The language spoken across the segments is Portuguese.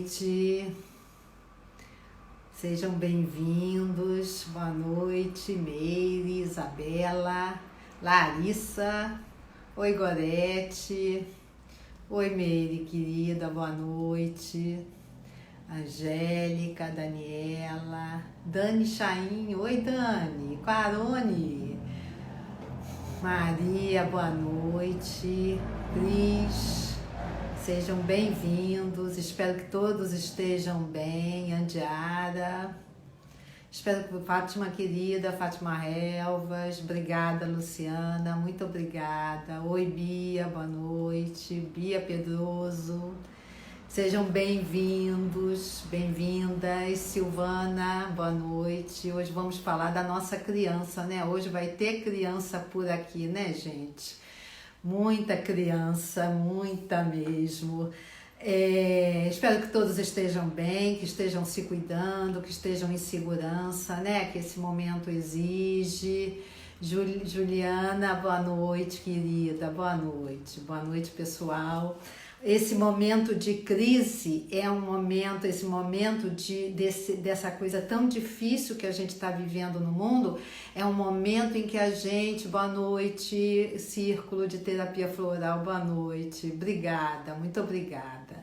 noite, sejam bem-vindos. Boa noite, Meire, Isabela, Larissa, oi Gorete, oi Meire querida, boa noite, Angélica, Daniela, Dani Chain, oi Dani, Quarone, Maria, boa noite, Cris. Sejam bem-vindos, espero que todos estejam bem, Andiara, espero que Fátima querida, Fátima Relvas, obrigada Luciana, muito obrigada, oi Bia, boa noite, Bia Pedroso, sejam bem-vindos, bem-vindas, Silvana, boa noite, hoje vamos falar da nossa criança, né, hoje vai ter criança por aqui, né gente? Muita criança, muita mesmo. Espero que todos estejam bem, que estejam se cuidando, que estejam em segurança, né? Que esse momento exige. Juliana, boa noite, querida. Boa noite, pessoal. Esse momento de crise é um momento, esse momento dessa coisa tão difícil que a gente está vivendo no mundo, é um momento em que a gente, boa noite, Círculo de Terapia Floral, boa noite, obrigada, muito obrigada.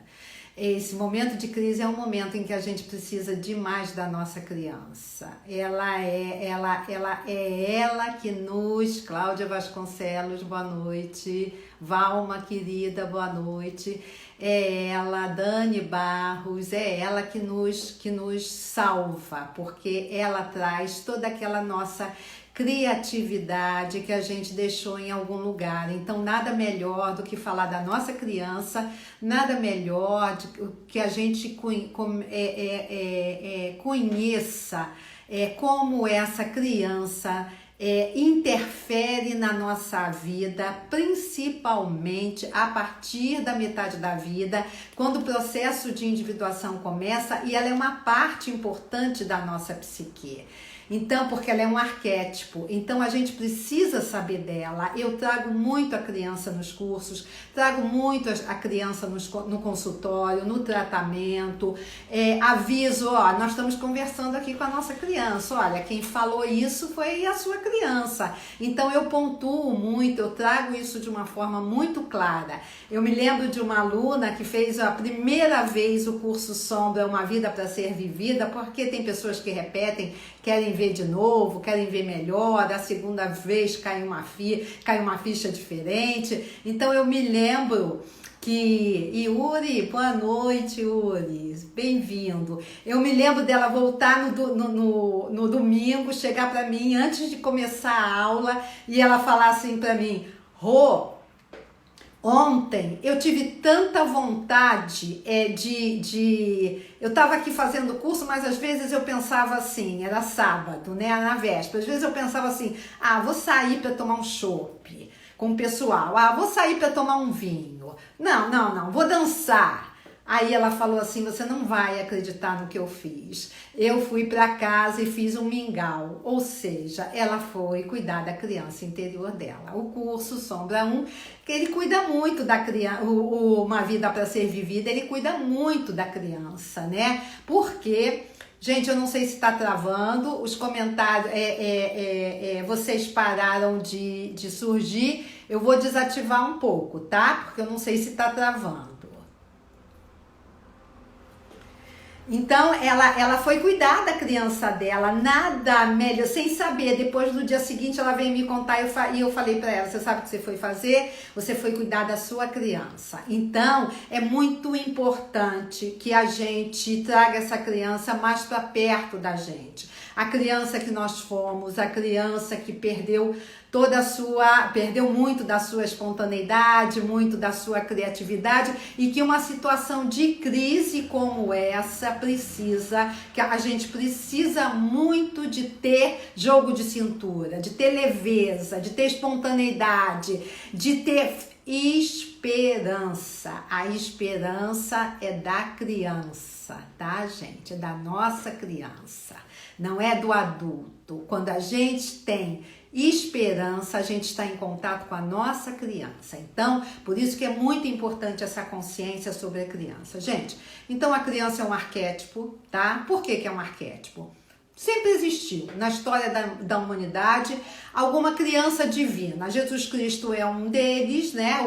Esse momento de crise é um momento em que a gente precisa demais da nossa criança. Ela é ela que nos... Cláudia Vasconcelos, boa noite. Valma, querida, boa noite. É ela, Dani Barros, é ela que nos salva, porque ela traz toda aquela nossa criatividade que a gente deixou em algum lugar. Então, nada melhor do que falar da nossa criança, nada melhor do que a gente conheça como essa criança interfere na nossa vida, principalmente a partir da metade da vida, quando o processo de individuação começa, e ela é uma parte importante da nossa psique. Então, porque ela é um arquétipo, então a gente precisa saber dela. Eu trago muito a criança nos cursos, trago muito a criança no consultório, no tratamento, aviso, ó, nós estamos conversando aqui com a nossa criança, olha, quem falou isso foi a sua criança. Então eu pontuo muito, eu trago isso de uma forma muito clara. Eu me lembro de uma aluna que fez a primeira vez o curso Sombra, Uma Vida para Ser Vivida, porque tem pessoas que repetem, querem ver de novo, querem ver melhor, a segunda vez cai uma ficha diferente. Então eu me lembro que Yuri, boa noite Yuri, bem-vindo. Eu me lembro dela voltar no domingo, chegar para mim antes de começar a aula e ela falar assim para mim: Rô, ontem eu tive tanta vontade eu estava aqui fazendo curso, mas às vezes eu pensava assim, era sábado, né, na véspera, às vezes eu pensava assim, vou sair para tomar um chopp com o pessoal, vou sair para tomar um vinho, não, vou dançar. Aí ela falou assim, você não vai acreditar no que eu fiz. Eu fui para casa e fiz um mingau. Ou seja, ela foi cuidar da criança interior dela. O curso Sombra 1, que ele cuida muito da criança, Uma Vida para Ser Vivida, ele cuida muito da criança, né? Porque... Gente, eu não sei se está travando, os comentários, vocês pararam de surgir, eu vou desativar um pouco, tá? Porque eu não sei se está travando. Então, ela foi cuidar da criança dela, nada melhor, sem saber. Depois, no dia seguinte, ela veio me contar e eu falei para ela, você sabe o que você foi fazer? Você foi cuidar da sua criança. Então, é muito importante que a gente traga essa criança mais para perto da gente. A criança que nós fomos, a criança que perdeu muito da sua espontaneidade, muito da sua criatividade, e que uma situação de crise como essa que a gente precisa muito de ter jogo de cintura, de ter leveza, de ter espontaneidade, de ter esperança. A esperança é da criança, tá, gente? É da nossa criança, não é do adulto. Quando a gente tem esperança, a gente está em contato com a nossa criança. Então, por isso que é muito importante essa consciência sobre a criança. Gente, então a criança é um arquétipo, tá? Por que é um arquétipo? Sempre existiu na história da humanidade alguma criança divina. Jesus Cristo é um deles, né?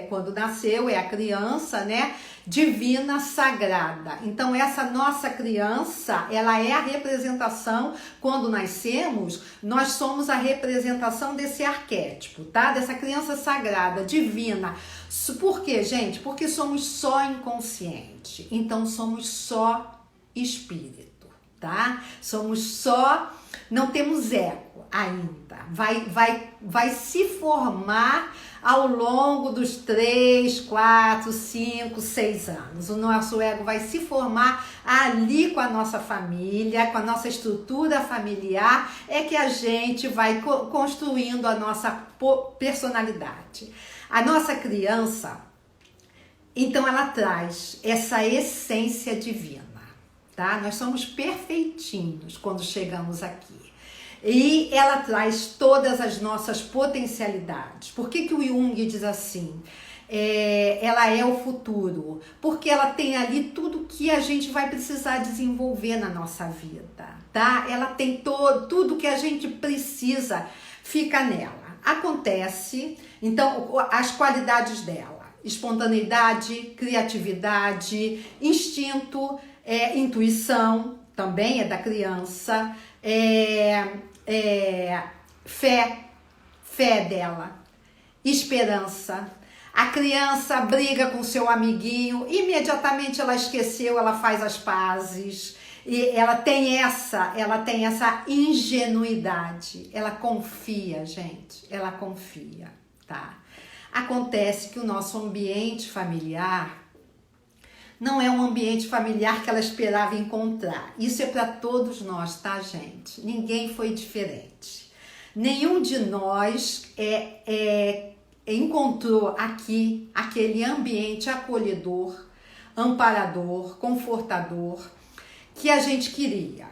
Quando nasceu, é a criança, né? Divina, sagrada. Então, essa nossa criança, ela é a representação, quando nascemos, nós somos a representação desse arquétipo, tá? Dessa criança sagrada, divina. Por quê, gente? Porque somos só inconsciente. Então, somos só espírito. Tá? Somos só, não temos ego ainda, vai se formar ao longo dos 3, 4, 5, 6 anos. O nosso ego vai se formar ali com a nossa família, com a nossa estrutura familiar, é que a gente vai construindo a nossa personalidade. A nossa criança, então, ela traz essa essência divina. Tá? Nós somos perfeitinhos quando chegamos aqui. E ela traz todas as nossas potencialidades. Por que o Jung diz assim? Ela é o futuro. Porque ela tem ali tudo que a gente vai precisar desenvolver na nossa vida. Tá? Ela tem tudo que a gente precisa, fica nela. Acontece, então, as qualidades dela. Espontaneidade, criatividade, instinto, intuição, também é da criança, fé dela, esperança. A criança briga com seu amiguinho, imediatamente ela esqueceu, ela faz as pazes. E ela tem essa ingenuidade, ela confia, gente, ela confia, tá? Acontece que o nosso ambiente familiar não é um ambiente familiar que ela esperava encontrar. Isso é para todos nós, tá, gente? Ninguém foi diferente. Nenhum de nós encontrou aqui aquele ambiente acolhedor, amparador, confortador que a gente queria,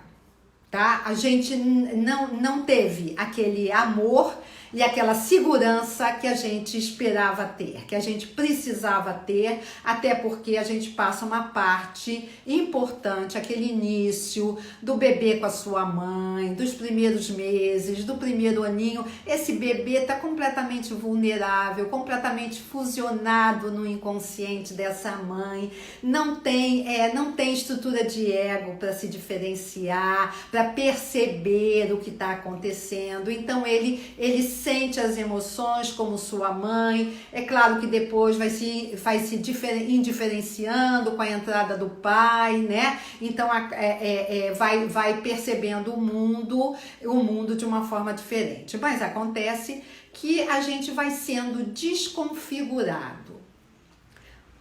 tá? A gente não teve aquele amor e aquela segurança que a gente esperava ter, que a gente precisava ter, até porque a gente passa uma parte importante, aquele início do bebê com a sua mãe, dos primeiros meses, do primeiro aninho. Esse bebê está completamente vulnerável, completamente fusionado no inconsciente dessa mãe, não tem estrutura de ego para se diferenciar, para perceber o que está acontecendo. Então ele sente as emoções como sua mãe. É claro que depois vai se indiferenciando com a entrada do pai, né? Então vai percebendo o mundo de uma forma diferente. Mas acontece que a gente vai sendo desconfigurado.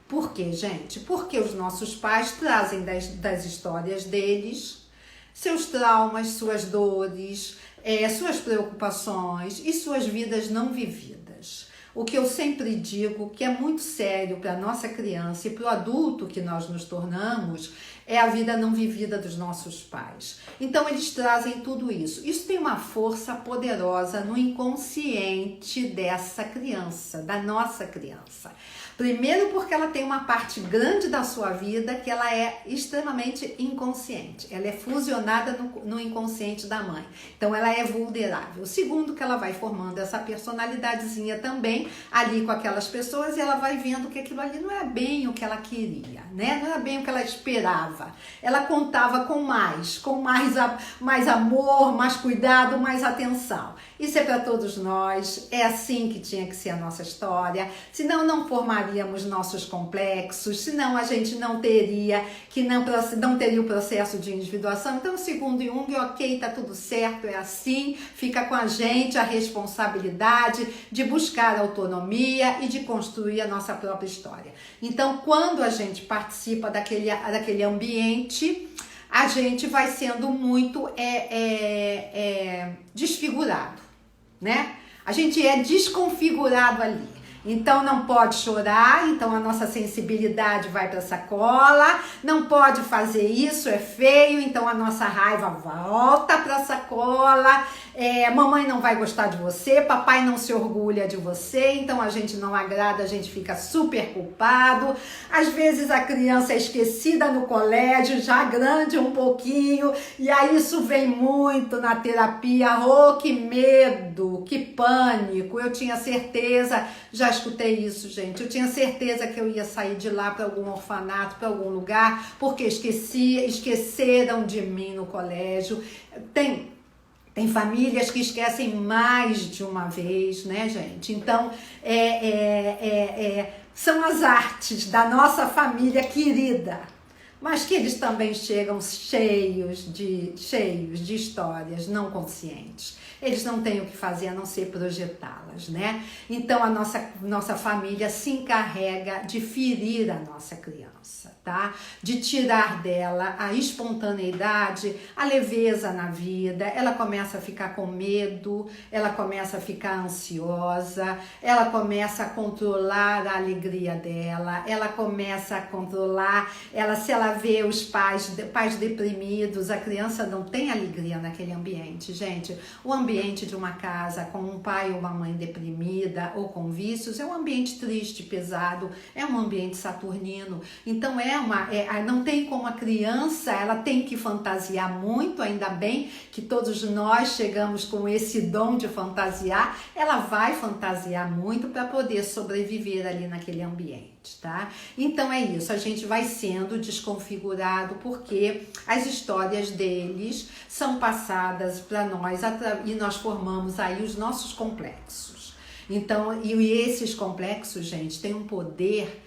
Por quê, gente? Porque os nossos pais trazem das histórias deles seus traumas, suas dores, suas preocupações e suas vidas não vividas. O que eu sempre digo que é muito sério para a nossa criança e para o adulto que nós nos tornamos é a vida não vivida dos nossos pais. Então eles trazem tudo isso. Isso tem uma força poderosa no inconsciente dessa criança, da nossa criança. Primeiro porque ela tem uma parte grande da sua vida que ela é extremamente inconsciente. Ela é fusionada no inconsciente da mãe. Então ela é vulnerável. Segundo que ela vai formando essa personalidadezinha também ali com aquelas pessoas e ela vai vendo que aquilo ali não é bem o que ela queria, né? Não é bem o que ela esperava. Ela contava com mais amor, mais cuidado, mais atenção. Isso é para todos nós, é assim que tinha que ser a nossa história, senão não formaríamos nossos complexos, senão a gente não teria o processo de individuação. Então, segundo Jung, ok, tá tudo certo, é assim, fica com a gente a responsabilidade de buscar autonomia e de construir a nossa própria história. Então, quando a gente participa daquele ambiente, a gente vai sendo muito desfigurado, né? A gente é desconfigurado ali. Então não pode chorar, então a nossa sensibilidade vai para a sacola, não pode fazer isso, é feio, então a nossa raiva volta para a sacola, mamãe não vai gostar de você, papai não se orgulha de você, então a gente não agrada, a gente fica super culpado. Às vezes a criança é esquecida no colégio, já grande um pouquinho, e aí isso vem muito na terapia. Oh, que medo, que pânico. Eu tinha certeza, já escutei isso, gente, eu tinha certeza que eu ia sair de lá para algum orfanato, para algum lugar, porque esqueceram de mim no colégio. Tem famílias que esquecem mais de uma vez, né, gente? Então, são as artes da nossa família querida, mas que eles também chegam cheios de histórias não conscientes. Eles não têm o que fazer a não ser projetá-las, né? Então a nossa família se encarrega de ferir a nossa criança, tá? De tirar dela a espontaneidade, a leveza na vida. Ela começa a ficar com medo, ela começa a ficar ansiosa, ela começa a controlar a alegria dela, ela começa a controlar, se ela vê os pais deprimidos, a criança não tem alegria naquele ambiente, gente. O ambiente de uma casa com um pai ou uma mãe deprimida ou com vícios é um ambiente triste, pesado, é um ambiente saturnino. Então não tem como a criança, ela tem que fantasiar muito, ainda bem que todos nós chegamos com esse dom de fantasiar, ela vai fantasiar muito para poder sobreviver ali naquele ambiente, tá? Então é isso, a gente vai sendo desconfigurado porque as histórias deles são passadas para nós e nós formamos aí os nossos complexos. Então, e esses complexos, gente, têm um poder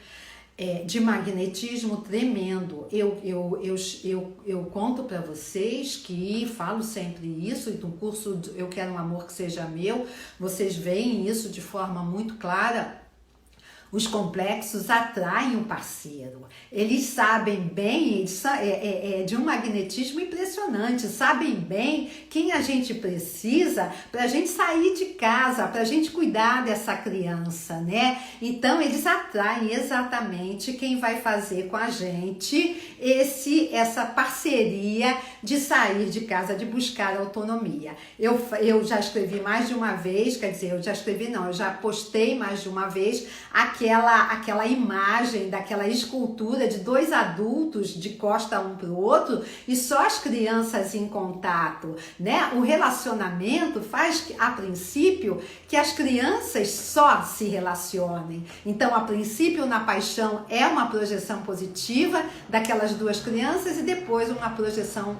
de magnetismo tremendo. Eu conto para vocês que falo sempre isso, e no curso Eu Quero um Amor Que Seja Meu, vocês veem isso de forma muito clara. Os complexos atraem um parceiro. Eles sabem bem, de um magnetismo impressionante, sabem bem quem a gente precisa para a gente sair de casa, para a gente cuidar dessa criança, né? Então, eles atraem exatamente quem vai fazer com a gente essa parceria de sair de casa, de buscar autonomia. Eu já escrevi mais de uma vez, eu já postei mais de uma vez aquela imagem daquela escultura de dois adultos de costa um para o outro e só as crianças em contato, né? O relacionamento faz, a princípio, que as crianças só se relacionem. Então, a princípio, na paixão é uma projeção positiva daquelas duas crianças e depois uma projeção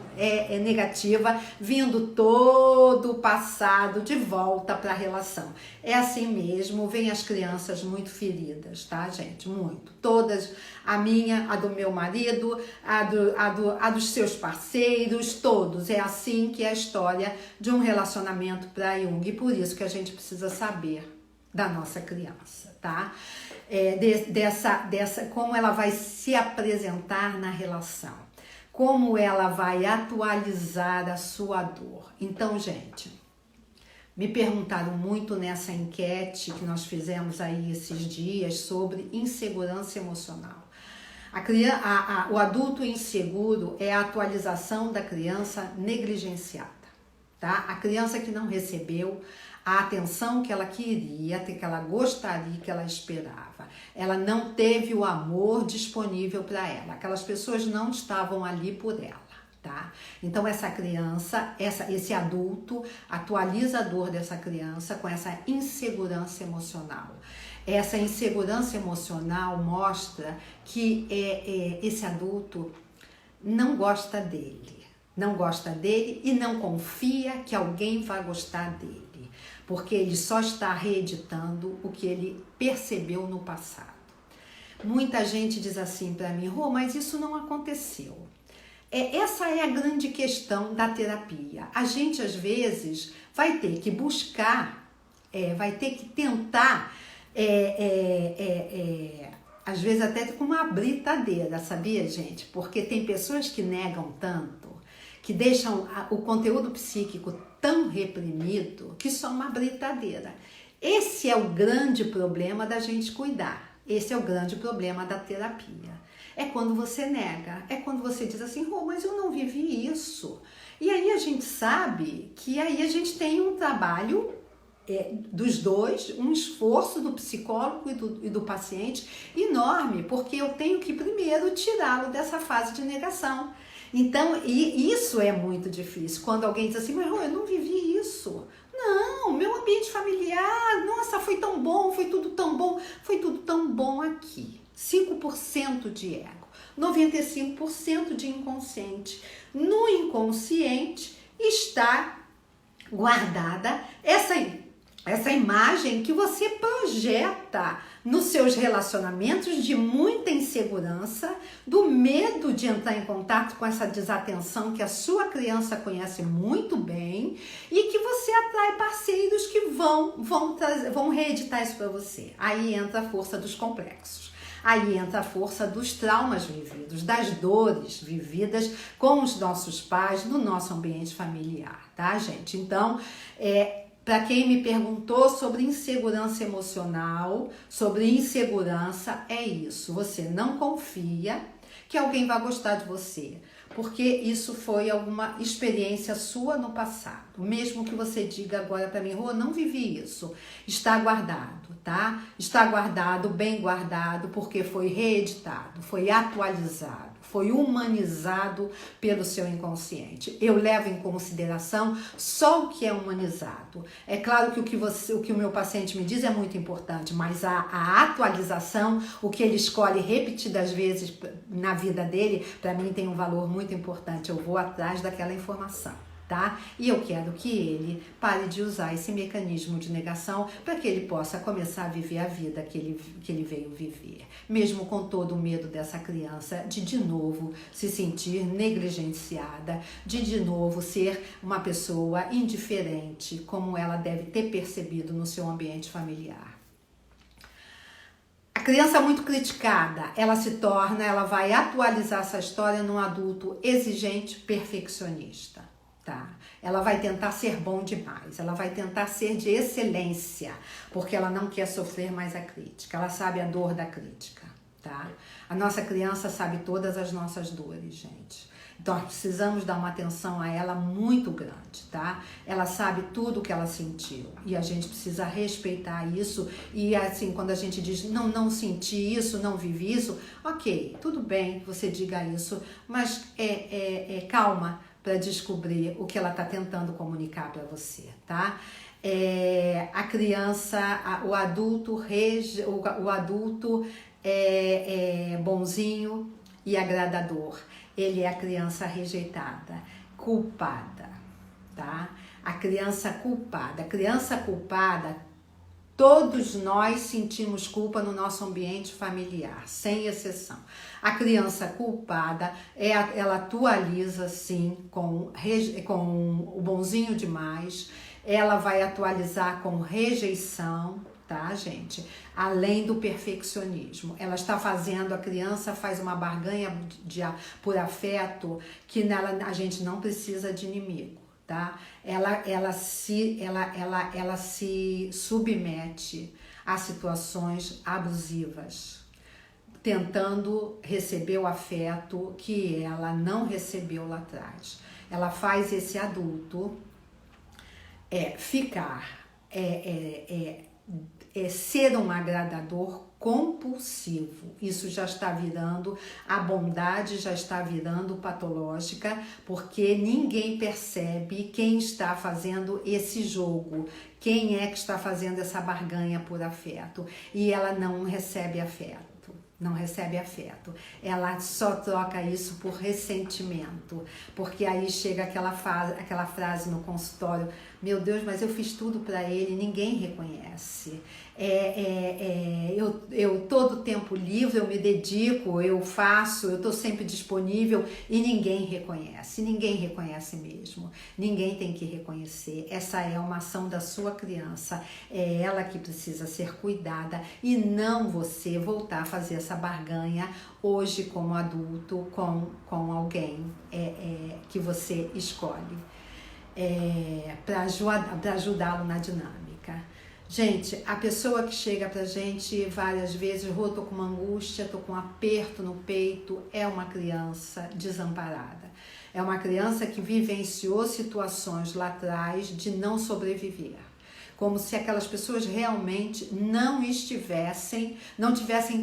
negativa, vindo todo o passado de volta para a relação. É assim mesmo, vem as crianças muito feridas, tá, gente? Muito. Todas, a minha, a do meu marido, a dos seus parceiros, todos. É assim que é a história de um relacionamento para Jung. E por isso que a gente precisa saber da nossa criança, tá? Como ela vai se apresentar na relação. Como ela vai atualizar a sua dor. Então, gente, me perguntaram muito nessa enquete que nós fizemos aí esses dias sobre insegurança emocional. O adulto inseguro é a atualização da criança negligenciada, tá? A criança que não recebeu a atenção que ela queria, que ela gostaria, que ela esperava. Ela não teve o amor disponível para ela. Aquelas pessoas não estavam ali por ela. Tá? Então essa criança, esse adulto atualiza a dor dessa criança com essa insegurança emocional. Essa insegurança emocional mostra que esse adulto não gosta dele e não confia que alguém vai gostar dele, porque ele só está reeditando o que ele percebeu no passado. Muita gente diz assim para mim, Rô, mas isso não aconteceu. Essa é a grande questão da terapia. A gente, às vezes, vai ter que buscar, vai ter que tentar, às vezes até com uma britadeira, sabia, gente? Porque tem pessoas que negam tanto, que deixam o conteúdo psíquico tão reprimido, que só uma britadeira. Esse é o grande problema da gente cuidar. Esse é o grande problema da terapia. É quando você nega, é quando você diz assim, oh, mas eu não vivi isso. E aí a gente sabe que aí a gente tem um trabalho dos dois, um esforço do psicólogo e do paciente enorme, porque eu tenho que primeiro tirá-lo dessa fase de negação. Então, e isso é muito difícil, quando alguém diz assim, mas eu não vivi isso. Não, meu ambiente familiar, nossa, foi tão bom, foi tudo tão bom aqui. 5% de ego, 95% de inconsciente. No inconsciente está guardada essa imagem que você projeta nos seus relacionamentos de muita insegurança, do medo de entrar em contato com essa desatenção que a sua criança conhece muito bem e que você atrai parceiros que vão reeditar isso para você. Aí entra a força dos complexos. Aí entra a força dos traumas vividos, das dores vividas com os nossos pais no nosso ambiente familiar, tá, gente? Então, para quem me perguntou sobre insegurança emocional, sobre insegurança, é isso. Você não confia que alguém vai gostar de você, porque isso foi alguma experiência sua no passado. Mesmo que você diga agora para mim, Rô, não vivi isso. Está guardado, tá? Está guardado, bem guardado, porque foi reeditado, foi atualizado, foi humanizado pelo seu inconsciente. Eu levo em consideração só o que é humanizado. É claro que o que o meu paciente me diz é muito importante, mas a atualização, o que ele escolhe repetidas vezes na vida dele, para mim tem um valor muito importante. Eu vou atrás daquela informação, tá? E eu quero que ele pare de usar esse mecanismo de negação para que ele possa começar a viver a vida que ele veio viver. Mesmo com todo o medo dessa criança de novo se sentir negligenciada, de novo ser uma pessoa indiferente, como ela deve ter percebido no seu ambiente familiar. A criança muito criticada, ela vai atualizar essa história num adulto exigente, perfeccionista. Tá? Ela vai tentar ser bom demais, ela vai tentar ser de excelência, porque ela não quer sofrer mais a crítica, ela sabe a dor da crítica, tá? A nossa criança sabe todas as nossas dores, gente. Então, nós precisamos dar uma atenção a ela muito grande, tá? Ela sabe tudo o que ela sentiu e a gente precisa respeitar isso. E assim, quando a gente diz, não senti isso, não vivi isso, ok, tudo bem que você diga isso, mas calma para descobrir o que ela está tentando comunicar para você, tá? A criança, o adulto é bonzinho e agradador. Ele é a criança rejeitada, culpada, tá? A criança culpada, todos nós sentimos culpa no nosso ambiente familiar, sem exceção. A criança culpada, ela atualiza sim com o bonzinho demais, ela vai atualizar com rejeição, tá, gente? Além do perfeccionismo. Ela está fazendo, a criança faz uma barganha por afeto que nela a gente não precisa de inimigo, tá? Ela se submete a situações abusivas, tentando receber o afeto que ela não recebeu lá atrás. Ela faz esse adulto ser um agradador compulsivo. Isso já está virando, a bondade já está virando patológica, porque ninguém percebe quem está fazendo esse jogo, quem é que está fazendo essa barganha por afeto, e ela não recebe afeto. Não recebe afeto, ela só troca isso por ressentimento, porque aí chega aquela frase no consultório, meu Deus, mas eu fiz tudo para ele, ninguém reconhece. Eu todo tempo livre, eu me dedico, eu faço, eu estou sempre disponível e ninguém reconhece mesmo, ninguém tem que reconhecer. Essa é uma ação da sua criança, é ela que precisa ser cuidada e não você voltar a fazer essa barganha hoje como adulto com alguém que você escolhe para ajudá-lo na dinâmica. Gente, a pessoa que chega pra gente várias vezes, Rô, tô com uma angústia, tô com um aperto no peito, é uma criança desamparada. É uma criança que vivenciou situações lá atrás de não sobreviver. Como se aquelas pessoas realmente não tivessem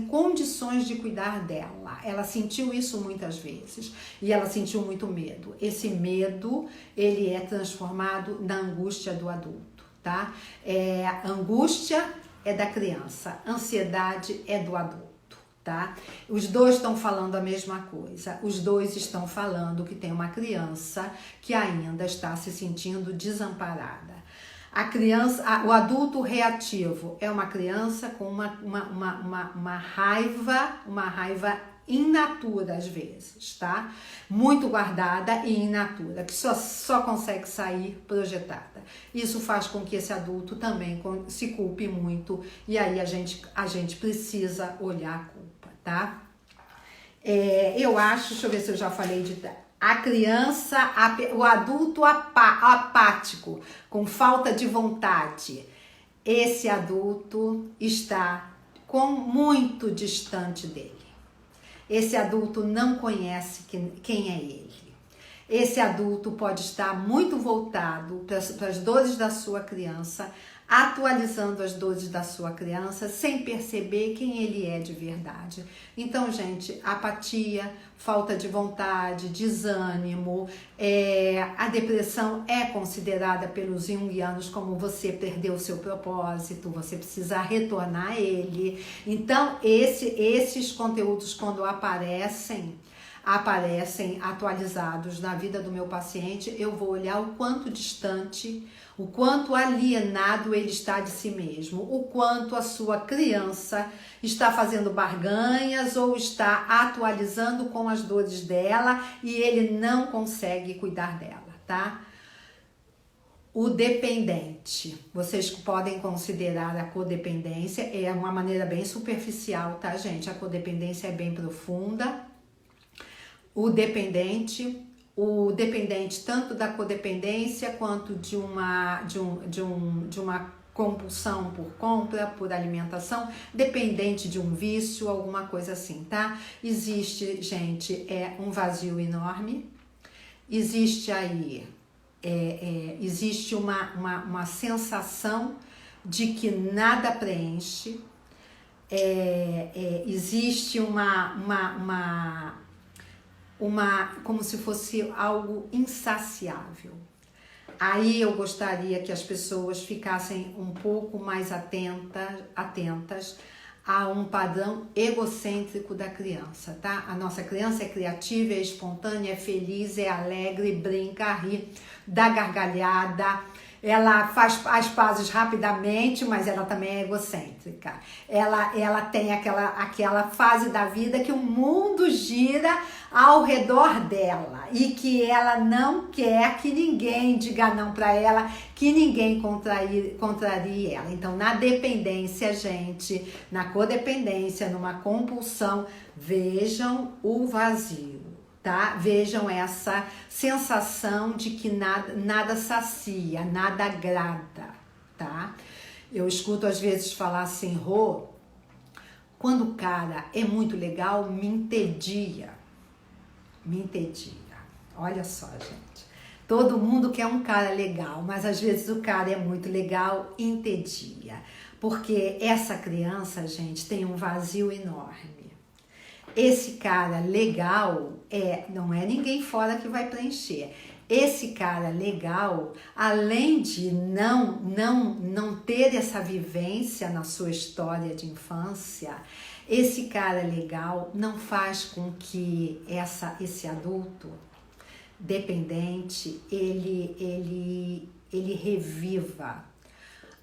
condições de cuidar dela. Ela sentiu isso muitas vezes e ela sentiu muito medo. Esse medo, ele é transformado na angústia do adulto, tá? Angústia é da criança, ansiedade é do adulto. Tá? Os dois estão falando a mesma coisa, os dois estão falando que tem uma criança que ainda está se sentindo desamparada. O adulto reativo é uma criança com uma raiva in natura às vezes, tá? Muito guardada e in natura, que só consegue sair projetada. Isso faz com que esse adulto também se culpe muito e aí a gente precisa olhar a culpa, tá? Eu acho, deixa eu ver se eu já falei a criança, o adulto apático, com falta de vontade. Esse adulto está muito distante dele. Esse adulto não conhece quem é ele. Esse adulto pode estar muito voltado para as dores da sua criança, atualizando as dores da sua criança sem perceber quem ele é de verdade. Então, gente, apatia, falta de vontade, desânimo, a depressão é considerada pelos junguianos como você perdeu o seu propósito, você precisa retornar a ele. Então, esses conteúdos, quando aparecem atualizados na vida do meu paciente, eu vou olhar o quanto distante, o quanto alienado ele está de si mesmo, o quanto a sua criança está fazendo barganhas ou está atualizando com as dores dela e ele não consegue cuidar dela, tá? O dependente, vocês podem considerar a codependência, é uma maneira bem superficial, tá, gente? A codependência é bem profunda. O dependente tanto da codependência quanto de uma compulsão por compra, por alimentação, dependente de um vício, alguma coisa assim, tá? Existe, gente, um vazio enorme, existe aí, existe uma sensação de que nada preenche, existe como se fosse algo insaciável. Aí eu gostaria que as pessoas ficassem um pouco mais atentas a um padrão egocêntrico da criança, tá? A nossa criança é criativa, é espontânea, é feliz, é alegre, brinca, ri, dá gargalhada, ela faz as pazes rapidamente, mas ela também é egocêntrica. Ela tem aquela fase da vida que o mundo gira ao redor dela e que ela não quer que ninguém diga não para ela, que ninguém contrarie ela. Então, na dependência, gente, na codependência, numa compulsão, vejam o vazio. Tá? Vejam essa sensação de que nada sacia, nada agrada, tá? Eu escuto às vezes falar assim, Rô, quando o cara é muito legal, me entedia. Olha só, gente. Todo mundo quer um cara legal, mas às vezes o cara é muito legal, entedia. Porque essa criança, gente, tem um vazio enorme. Esse cara legal não é ninguém fora que vai preencher. Esse cara legal, além de não ter essa vivência na sua história de infância, esse cara legal não faz com que esse adulto dependente, ele reviva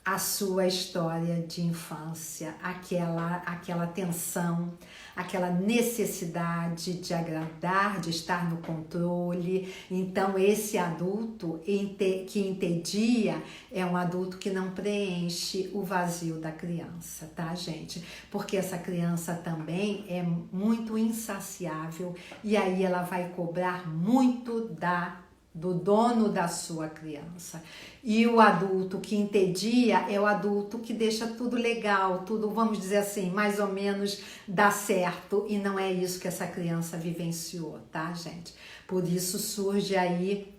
a sua história de infância, aquela tensão, aquela necessidade de agradar, de estar no controle. Então, esse adulto que entedia é um adulto que não preenche o vazio da criança, tá, gente? Porque essa criança também é muito insaciável e aí ela vai cobrar muito da do dono da sua criança. E o adulto que entedia é o adulto que deixa tudo legal, tudo, vamos dizer assim, mais ou menos dá certo, e não é isso que essa criança vivenciou, tá, gente? Por isso surge aí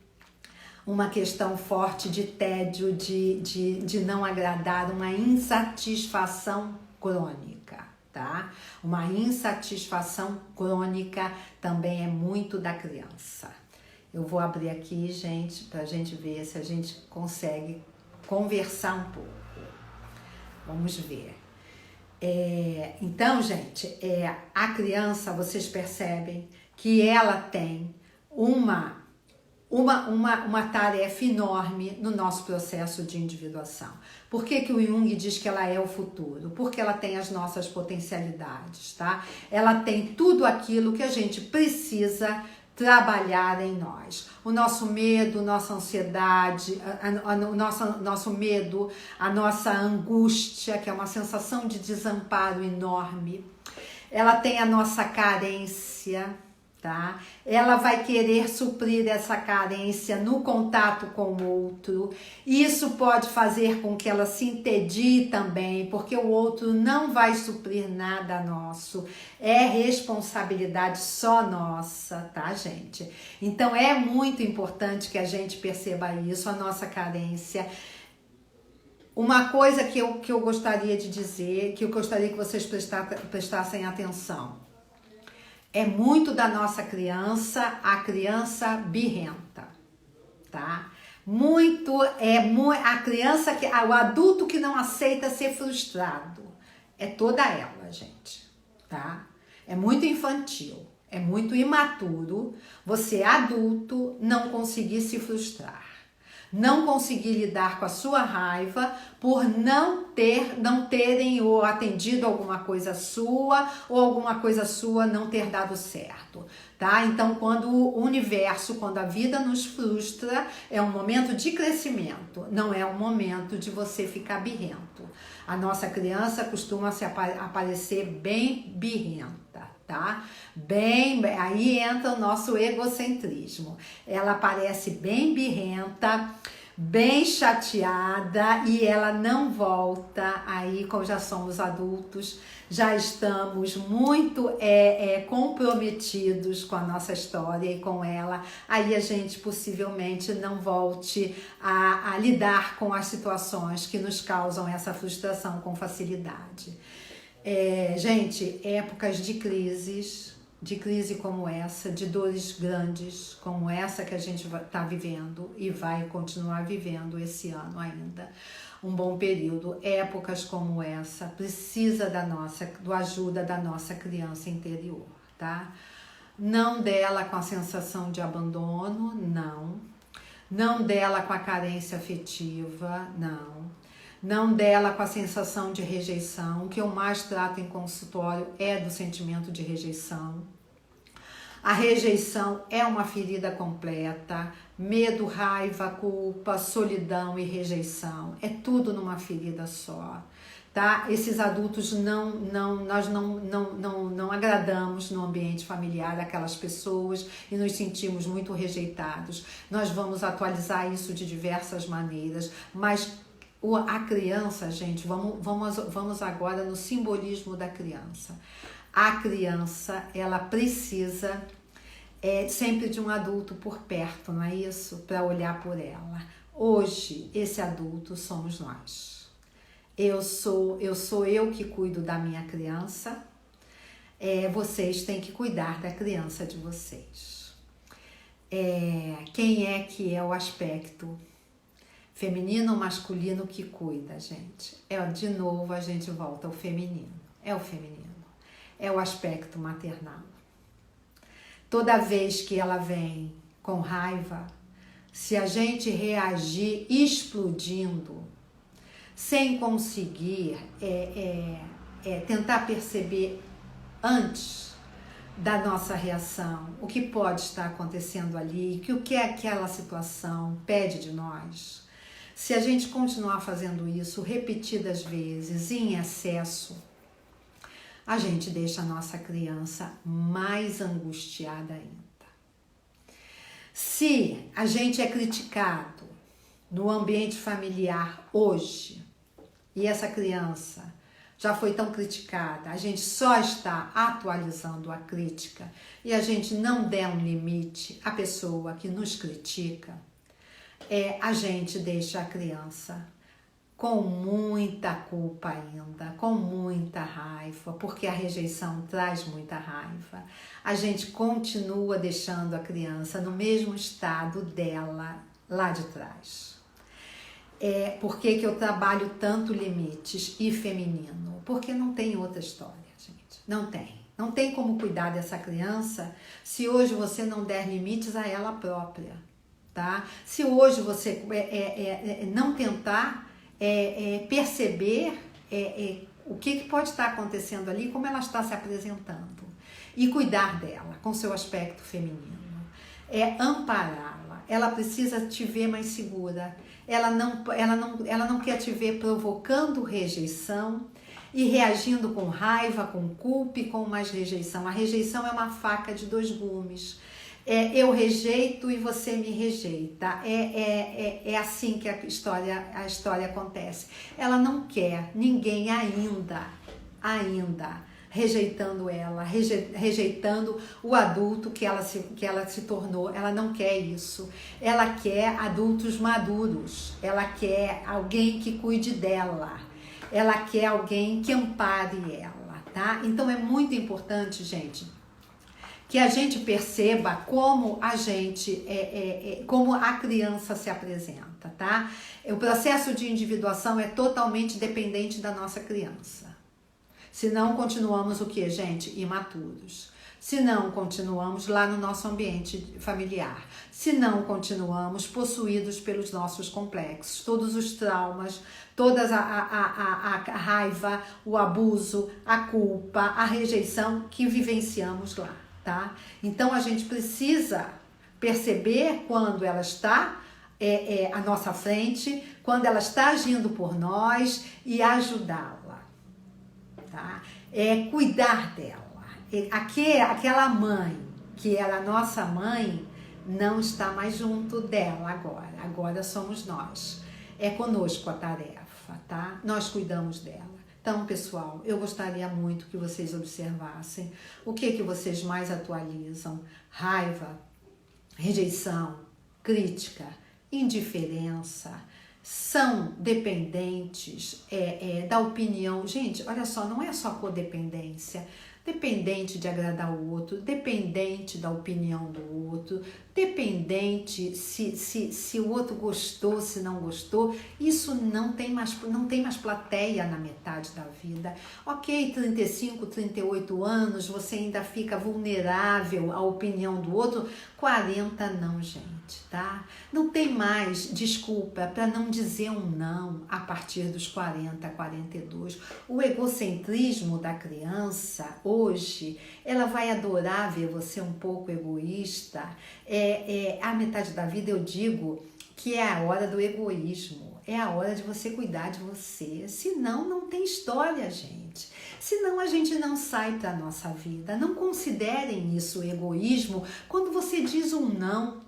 uma questão forte de tédio, de não agradar, uma insatisfação crônica, tá? Uma insatisfação crônica também é muito da criança. Eu vou abrir aqui, gente, pra gente ver se a gente consegue conversar um pouco. Vamos ver. Então, gente, a criança, vocês percebem que ela tem uma tarefa enorme no nosso processo de individuação. Por que que o Jung diz que ela é o futuro? Porque ela tem as nossas potencialidades, tá? Ela tem tudo aquilo que a gente precisa trabalhar em nós. O nosso medo, nossa ansiedade, o nosso medo, a nossa angústia, que é uma sensação de desamparo enorme. Ela tem a nossa carência, tá? Ela vai querer suprir essa carência no contato com o outro. Isso pode fazer com que ela se entedie também, porque o outro não vai suprir nada nosso. É responsabilidade só nossa, tá, gente? Então é muito importante que a gente perceba isso, a nossa carência. Uma coisa que eu gostaria de dizer, que eu gostaria que vocês prestassem atenção. É muito da nossa criança, a criança birrenta, tá? A criança, o adulto que não aceita ser frustrado. É toda ela, gente, tá? É muito infantil, é muito imaturo você, adulto, não conseguir se frustrar. Não conseguir lidar com a sua raiva por não terem ou atendido alguma coisa sua ou alguma coisa sua não ter dado certo, tá? Então, quando o universo, quando a vida nos frustra, é um momento de crescimento, não é um momento de você ficar birrento. A nossa criança costuma aparecer bem birrenta, tá? Aí entra o nosso egocentrismo. Ela parece bem birrenta, bem chateada e ela não volta. Aí, como já somos adultos, já estamos muito comprometidos com a nossa história e com ela. Aí a gente possivelmente não volte a lidar com as situações que nos causam essa frustração com facilidade. Gente, épocas de crise como essa, de dores grandes como essa que a gente está vivendo e vai continuar vivendo esse ano ainda, um bom período. Épocas como essa precisa do ajuda da nossa criança interior, tá? Não dela com a sensação de abandono, não dela com a carência afetiva, não dela com a sensação de rejeição. O que eu mais trato em consultório é do sentimento de rejeição. A rejeição é uma ferida completa, medo, raiva, culpa, solidão e rejeição, é tudo numa ferida só, tá? Esses adultos nós não agradamos no ambiente familiar aquelas pessoas e nos sentimos muito rejeitados. Nós vamos atualizar isso de diversas maneiras, mas a criança, gente, vamos agora no simbolismo da criança. A criança, ela precisa sempre de um adulto por perto, não é isso? Para olhar por ela. Hoje, esse adulto somos nós. Eu sou eu que cuido da minha criança. Vocês têm que cuidar da criança de vocês. Quem é que é o aspecto feminino ou masculino que cuida, gente? De novo, a gente volta ao feminino. É o feminino. É o aspecto maternal. Toda vez que ela vem com raiva, se a gente reagir explodindo, sem conseguir tentar perceber antes da nossa reação o que pode estar acontecendo ali, o que aquela situação pede de nós, se a gente continuar fazendo isso repetidas vezes, em excesso, a gente deixa a nossa criança mais angustiada ainda. Se a gente é criticado no ambiente familiar hoje, e essa criança já foi tão criticada, a gente só está atualizando a crítica e a gente não der um limite à pessoa que nos critica, a gente deixa a criança com muita culpa ainda, com muita raiva, porque a rejeição traz muita raiva. A gente continua deixando a criança no mesmo estado dela lá de trás. Por que eu trabalho tanto limites e feminino? Porque não tem outra história, gente. Não tem. Não tem como cuidar dessa criança se hoje você não der limites a ela própria, tá? Se hoje você não tentar perceber o que pode estar acontecendo ali, como ela está se apresentando, e cuidar dela com seu aspecto feminino, ampará-la. Ela precisa te ver mais segura. Ela não quer te ver provocando rejeição e reagindo com raiva, com culpa e com mais rejeição. A rejeição é uma faca de dois gumes. Eu rejeito e você me rejeita. É assim que a história acontece. Ela não quer ninguém ainda rejeitando ela, rejeitando o adulto que ela se tornou. Ela não quer isso. Ela quer adultos maduros. Ela quer alguém que cuide dela. Ela quer alguém que ampare ela, tá? Então é muito importante, gente, que a gente perceba como como a criança se apresenta, tá? O processo de individuação é totalmente dependente da nossa criança. Senão continuamos o que, gente? Imaturos. Senão continuamos lá no nosso ambiente familiar. Senão continuamos possuídos pelos nossos complexos, todos os traumas, toda a raiva, o abuso, a culpa, a rejeição que vivenciamos lá, tá? Então a gente precisa perceber quando ela está à nossa frente, quando ela está agindo por nós e ajudá-la, tá? Cuidar dela. Aquela mãe que era nossa mãe não está mais junto dela agora somos nós. É conosco a tarefa, tá? Nós cuidamos dela. Então, pessoal, eu gostaria muito que vocês observassem o que vocês mais atualizam: raiva, rejeição, crítica, indiferença, são dependentes da opinião. Gente, olha só, não é só codependência, dependente de agradar o outro, dependente da opinião do outro, dependente se o outro gostou, se não gostou. Isso não tem mais plateia na metade da vida. Ok, 35, 38 anos, você ainda fica vulnerável à opinião do outro. 40 não, gente, tá? Não tem mais desculpa para não dizer um não a partir dos 40, 42. O egocentrismo da criança hoje, ela vai adorar ver você um pouco egoísta. A metade da vida eu digo que é a hora do egoísmo, é a hora de você cuidar de você, senão não tem história, gente. Senão a gente não sai para a nossa vida. Não considerem isso egoísmo quando você diz um não,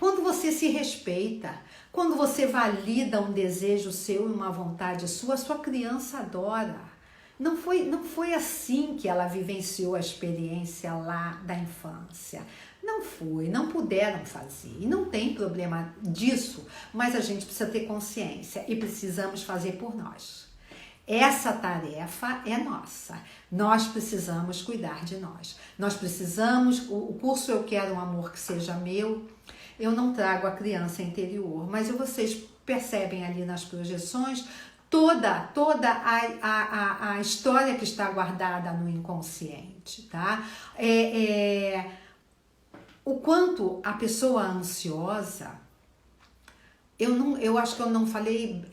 quando você se respeita, quando você valida um desejo seu e uma vontade sua criança adora. Não foi assim que ela vivenciou a experiência lá da infância. Não foi, não puderam fazer. E não tem problema disso, mas a gente precisa ter consciência e precisamos fazer por nós. Essa tarefa é nossa. Nós precisamos cuidar de nós. Nós precisamos, o curso Eu Quero um Amor que Seja Meu, eu não trago a criança interior, mas vocês percebem ali nas projeções toda a história que está guardada no inconsciente, tá? O quanto a pessoa ansiosa, eu acho que eu não falei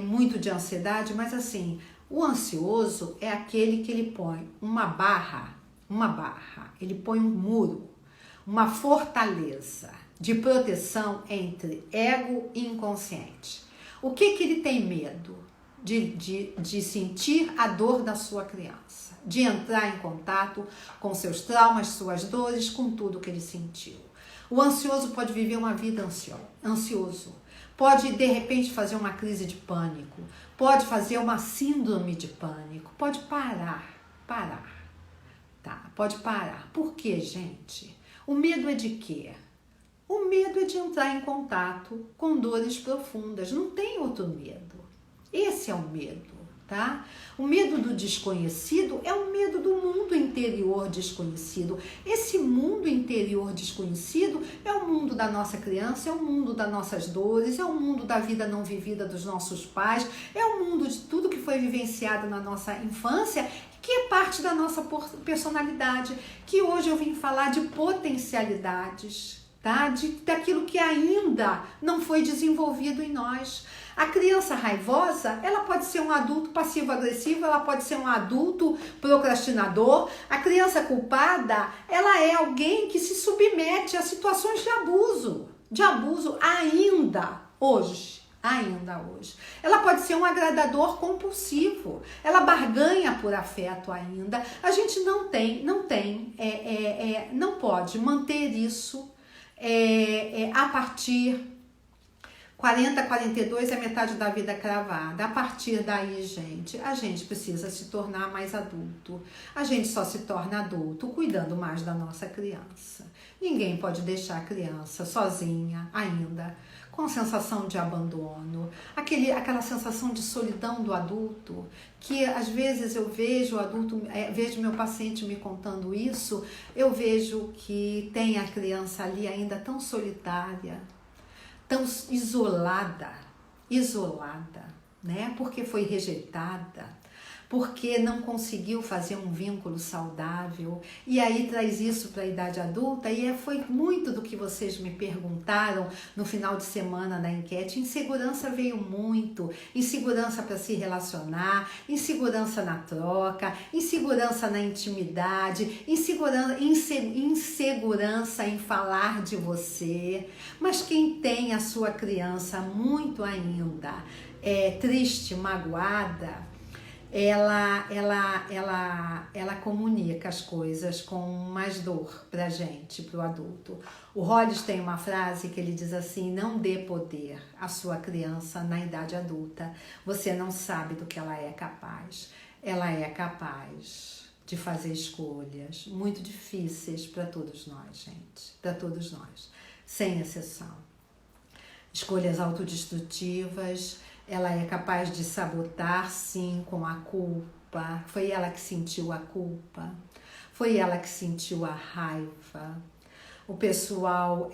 muito de ansiedade, mas assim, o ansioso é aquele que ele põe uma barra, ele põe um muro, uma fortaleza de proteção entre ego e inconsciente. O que ele tem medo? De sentir a dor da sua criança, de entrar em contato com seus traumas, suas dores, com tudo que ele sentiu. O ansioso pode viver uma vida ansioso. Pode, de repente, fazer uma crise de pânico. Pode fazer uma síndrome de pânico. Pode parar. Tá, pode parar. Por quê, gente? O medo é de quê? O medo é de entrar em contato com dores profundas. Não tem outro medo. Esse é o medo, tá? O medo do desconhecido é o medo do mundo interior desconhecido. Esse mundo interior desconhecido é o mundo da nossa criança, é o mundo das nossas dores, é o mundo da vida não vivida dos nossos pais, é o mundo de tudo que foi vivenciado na nossa infância, que é parte da nossa personalidade, que hoje eu vim falar de potencialidades, tá? Daquilo que ainda não foi desenvolvido em nós. A criança raivosa, ela pode ser um adulto passivo-agressivo, ela pode ser um adulto procrastinador. A criança culpada, ela é alguém que se submete a situações de abuso ainda hoje. Ela pode ser um agradador compulsivo, ela barganha por afeto ainda. A gente não pode manter isso a partir 40, 42 é metade da vida cravada. A partir daí, gente, a gente precisa se tornar mais adulto. A gente só se torna adulto cuidando mais da nossa criança. Ninguém pode deixar a criança sozinha ainda, com sensação de abandono, aquela sensação de solidão do adulto, que às vezes eu vejo o adulto, vejo meu paciente me contando isso, eu vejo que tem a criança ali ainda tão solitária, tão isolada, né? Porque foi rejeitada, porque não conseguiu fazer um vínculo saudável, e aí traz isso para a idade adulta, e foi muito do que vocês me perguntaram no final de semana da enquete. Insegurança veio muito, insegurança para se relacionar, insegurança na troca, insegurança na intimidade, insegurança em falar de você. Mas quem tem a sua criança muito ainda triste, magoada, ela comunica as coisas com mais dor pra gente, pro adulto. O Hollis tem uma frase que ele diz assim: não dê poder à sua criança na idade adulta, você não sabe do que ela é capaz. Ela é capaz de fazer escolhas muito difíceis para todos nós, gente, para todos nós, sem exceção. Escolhas autodestrutivas. Ela é capaz de sabotar, sim, com a culpa. Foi ela que sentiu a culpa. Foi ela que sentiu a raiva. O pessoal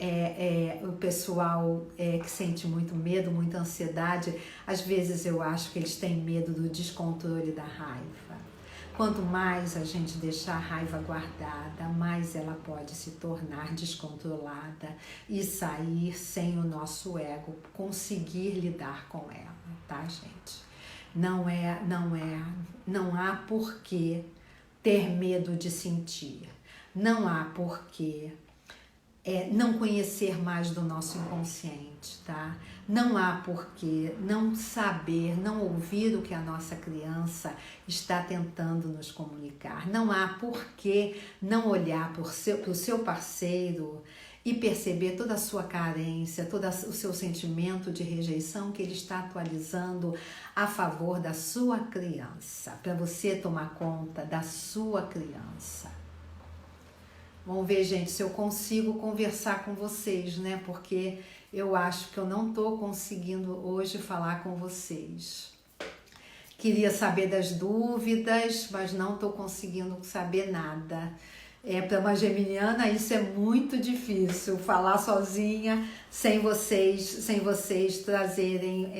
que sente muito medo, muita ansiedade, às vezes eu acho que eles têm medo do descontrole da raiva. Quanto mais a gente deixar a raiva guardada, mais ela pode se tornar descontrolada e sair sem o nosso ego conseguir lidar com ela, tá, gente? Não há por que ter medo de sentir. Não há por que não conhecer mais do nosso inconsciente, tá? Não há por que não saber, não ouvir o que a nossa criança está tentando nos comunicar. Não há por que não olhar para o seu parceiro e perceber toda a sua carência, todo o seu sentimento de rejeição que ele está atualizando a favor da sua criança, para você tomar conta da sua criança. Vamos ver, gente, se eu consigo conversar com vocês, né? Porque eu acho que eu não estou conseguindo hoje falar com vocês. Queria saber das dúvidas, mas não estou conseguindo saber nada. Para uma geminiana isso é muito difícil, falar sozinha, sem vocês trazerem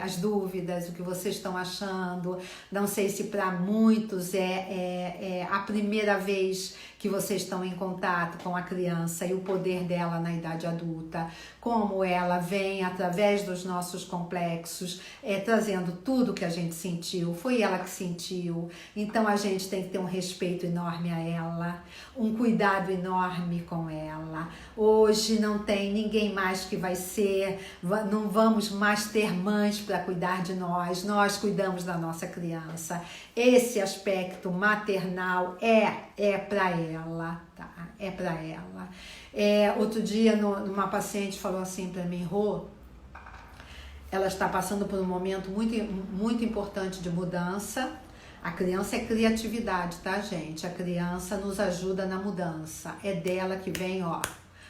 as dúvidas, o que vocês estão achando. Não sei se para muitos é a primeira vez que vocês estão em contato com a criança e o poder dela na idade adulta, como ela vem através dos nossos complexos, trazendo tudo que a gente sentiu, foi ela que sentiu, então a gente tem que ter um respeito enorme a ela. um cuidado enorme com ela. Hoje não tem ninguém mais que vai ser, não vamos mais ter mães para cuidar de nós cuidamos da nossa criança. Esse aspecto maternal é para ela, tá? É para ela. Outro dia, uma paciente falou assim para mim, Rô, ela está passando por um momento muito, muito importante de mudança. A criança é criatividade, tá, gente? A criança nos ajuda na mudança. É dela que vem, ó,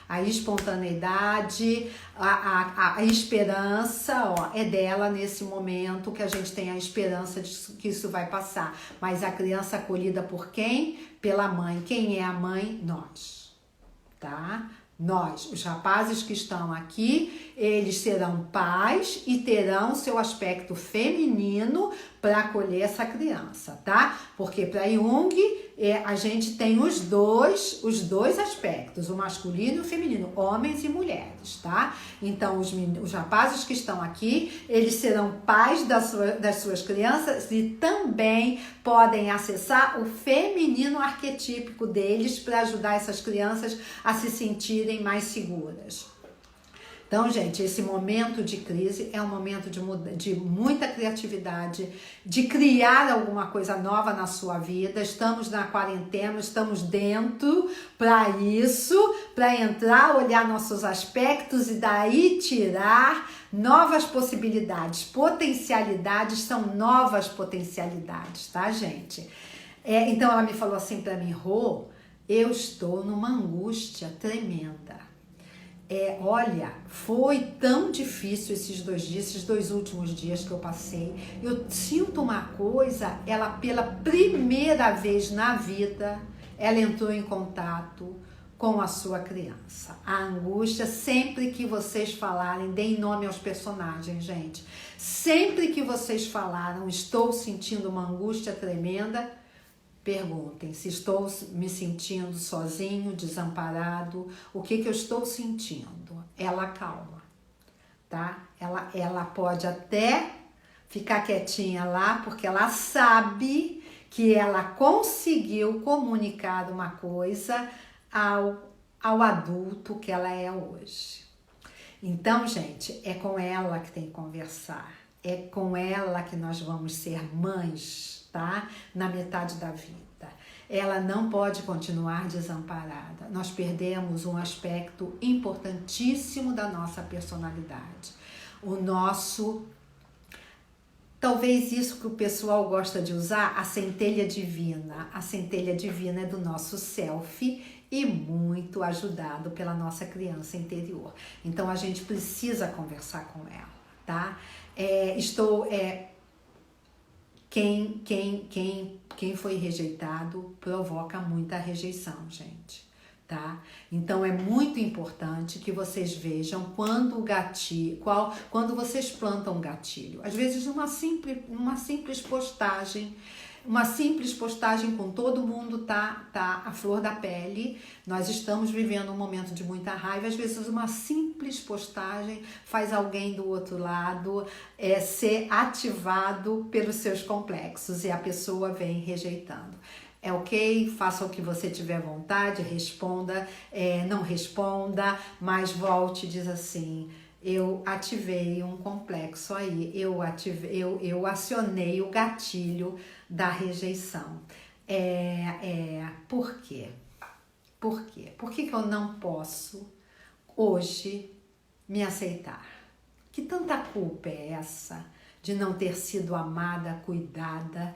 a espontaneidade, a esperança, ó, é dela nesse momento que a gente tem a esperança de que isso vai passar. Mas a criança acolhida por quem? Pela mãe. Quem é a mãe? Nós, tá? Nós, os rapazes que estão aqui, eles serão pais e terão seu aspecto feminino para acolher essa criança, tá? Porque para Jung, a gente tem os dois aspectos, o masculino e o feminino, homens e mulheres, tá? Então, os rapazes que estão aqui, eles serão pais das suas crianças e também podem acessar o feminino arquetípico deles para ajudar essas crianças a se sentirem mais seguras. Então, gente, esse momento de crise é um momento de muita criatividade, de criar alguma coisa nova na sua vida. Estamos na quarentena, estamos dentro para isso, para entrar, olhar nossos aspectos e daí tirar novas possibilidades. Potencialidades são novas potencialidades, tá, gente? Então, ela me falou assim para mim, Rô, eu estou numa angústia tremenda. Olha, foi tão difícil esses 2 dias, esses 2 últimos dias que eu passei. Eu sinto uma coisa, ela pela primeira vez na vida, ela entrou em contato com a sua criança. A angústia, sempre que vocês falarem, deem nome aos personagens, gente. Sempre que vocês falaram, estou sentindo uma angústia tremenda, perguntem se estou me sentindo sozinho, desamparado, o que eu estou sentindo. Ela calma, tá? Ela pode até ficar quietinha lá, porque ela sabe que ela conseguiu comunicar uma coisa ao adulto que ela é hoje. Então, gente, é com ela que tem que conversar. É com ela que nós vamos ser mães, tá? Na metade da vida. Ela não pode continuar desamparada. Nós perdemos um aspecto importantíssimo da nossa personalidade. Talvez isso que o pessoal gosta de usar, a centelha divina. A centelha divina é do nosso self e muito ajudado pela nossa criança interior. Então, a gente precisa conversar com ela, tá? Quem foi rejeitado provoca muita rejeição, gente, tá? Então é muito importante que vocês vejam quando vocês plantam um gatilho. Às vezes uma simples postagem com todo mundo tá à flor da pele. Nós estamos vivendo um momento de muita raiva. Às vezes uma simples postagem faz alguém do outro lado ser ativado pelos seus complexos e a pessoa vem rejeitando. É ok, faça o que você tiver vontade, responda, não responda, mas volte e diz assim: eu ativei um complexo aí, eu acionei o gatilho da rejeição. Por quê? Por quê? Por que eu não posso hoje me aceitar? Que tanta culpa é essa de não ter sido amada, cuidada,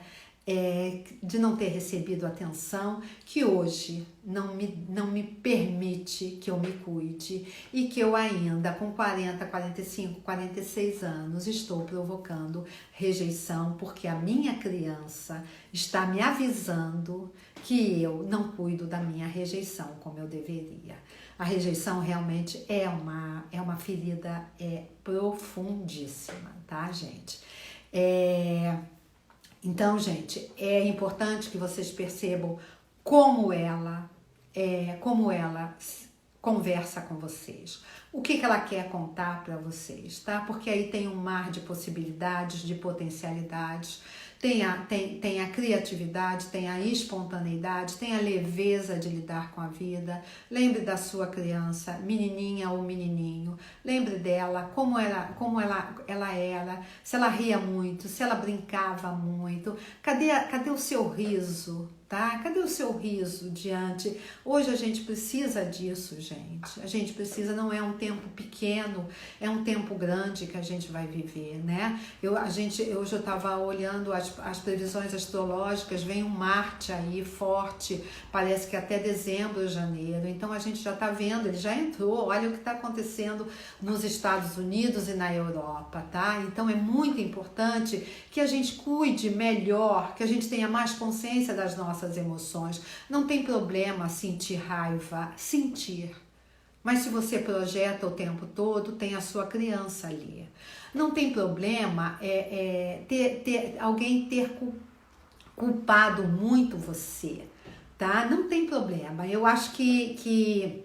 de não ter recebido atenção, que hoje não me permite que eu me cuide e que eu ainda com 40, 45, 46 anos estou provocando rejeição porque a minha criança está me avisando que eu não cuido da minha rejeição como eu deveria. A rejeição realmente é uma ferida profundíssima, tá, gente? Então, gente, é importante que vocês percebam como ela conversa com vocês. O que ela quer contar para vocês, tá? Porque aí tem um mar de possibilidades, de potencialidades. Tem a criatividade, tem a espontaneidade, tem a leveza de lidar com a vida. Lembre da sua criança, menininha ou menininho. Lembre dela, como ela era, se ela ria muito, se ela brincava muito. Cadê o seu riso? Tá? Cadê o seu riso diante? Hoje a gente precisa disso, gente. A gente precisa, não é um tempo pequeno, é um tempo grande que a gente vai viver, né? Hoje eu estava olhando as previsões astrológicas, vem um Marte aí forte, parece que até dezembro, janeiro. Então a gente já está vendo, ele já entrou, olha o que está acontecendo nos Estados Unidos e na Europa, tá? Então é muito importante que a gente cuide melhor, que a gente tenha mais consciência das nossas emoções. Não tem problema sentir raiva, sentir. Mas se você projeta o tempo todo, tem a sua criança ali. Não tem problema alguém ter culpado muito você, tá? Não tem problema. Eu acho que